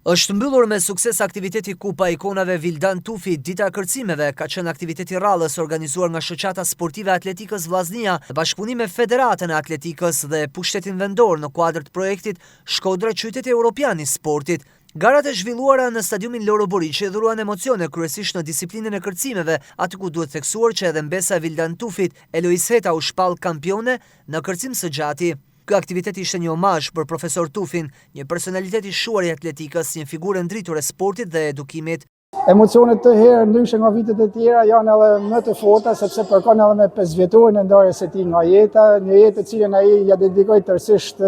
Është mbyllur me sukses aktiviteti Kupa e Ikonave Vildan Tufi. Dita e kërcimeve ka qenë aktiviteti rallës organizuar nga Shoqata Sportive Atletikës Vllaznia, bashkëpunim me Federatën e Atletikës dhe pushtetin vendor në kuadër të projektit Shkodra qyteti evropian i sportit. Garat e zhvilluara në stadiumin Loro Boriçi dhuruan emocione kryesisht në disiplinën e kërcimeve, aty ku duhet theksuar që edhe mbesa e Vildan Tufit, Elois Heta u shpall kampione në kërcim së gjati. Ky aktivitet ishte një omazh për profesor Tufin, një personalitet i shuar i atletikës, një figurë ndritur e sportit dhe edukimit. Emocionet të herë ndryshe nga vitet e tjera janë edhe më të forta sepse përkon edhe me 5 vjetorin e ndarjes së tij nga jeta, një jetë të cilën ai ja dedikoi tërësisht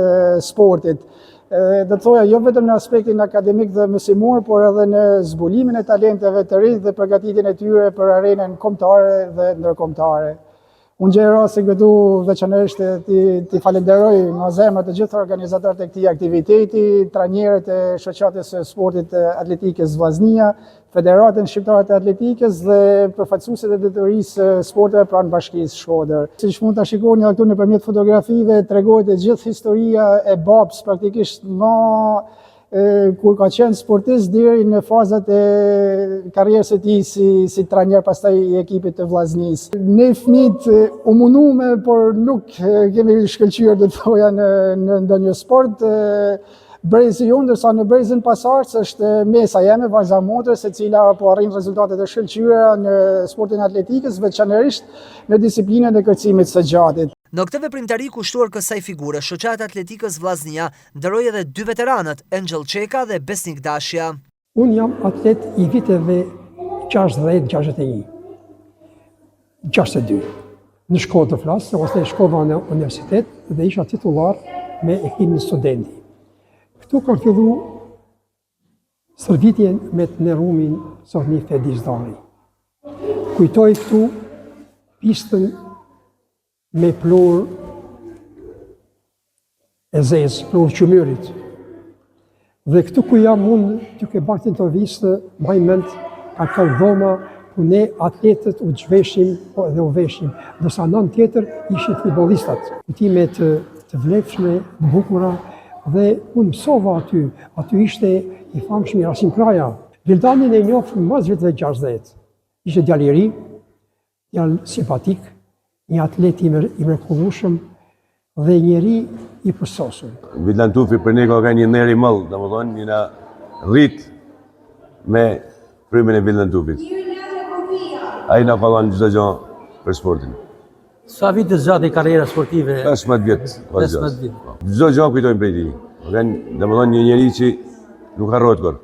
sportit. Do të thoja jo vetëm në aspektin akademik dhe mësimor, por edhe në zbulimin e talenteve të rinj dhe përgatitjen e tyre për arenën kombëtare dhe ndërkombëtare. Unë gjej rastin këtu veçanërisht ti falenderoj nga zemra të gjithë organizatorët e këtij aktiviteti, trajnerët e Shoqatës së Sportit Atletikës Vllaznia, Federatën Shqiptare të Atletikës dhe përfaqësuesit e detyrisë sporteve pranë Bashkisë Shkodër. Siç mund ta shikoni këtu nëpërmjet fotografive tregohet e gjithë historia e babës praktikisht kur ka qenë sportist deri në fazat e karrierës së tij si trajner pastaj i ekipit të Vllaznisë. Ne fëmijët u munduam, por nuk kemi shkëlqyer do të thoja në ndonjë sport. Brezi ju, ndërsa në brezin pasardhës është mesa jeme, vajza motrës, e cila po arrin rezultate të shkëlqyera në sportin e atletikës, veçanërisht në disiplinën e kërcimit së gjatit. Në këtë veprimtari kushtuar kësaj figure, Shoqata Atletikës Vllaznia nderoi edhe 2 veteranët, Angel Çeka dhe Besnik Dashja. Unë jam atlet i viteve 60-61, 62. Në Shkodër flas, ose shkova në universitet dhe isha titullar me ekipin studenti. Këtu kam fillu stërvitjen me të Nerumin Zohni Fedizdari. Kujtoj këtu pistën me plur e zezë, plur qymyrit. Dhe këtu ku jam unë, duke bërë intervistë, mbaj mend ka dhoma ku ne atletët u zhveshim dhe u veshim, ndërsa nën tjetër ishin futbollistat. Kujtime të vlefshme, të bukura, dhe unë mësova aty. Aty ishte i famshëm Rasim Kraja. Vildanin e njoh mas viteve 60. Ishte djalë i ri, djalë simpatik, një atlet i mrekullueshëm dhe njeri i përsosur. Vildan Tufi për ne ka një ner i madh, domethënë një na rrit me frymin e Vildan Tufit. Ai na ka dhënë çdo gjë për sportin. Sa vite zgjat e karriera sportive? 15 vjet. 15 vjet. Çdo gjë kujtojmë prej tij. Domethënë një njeri që nuk harrohet kurrë.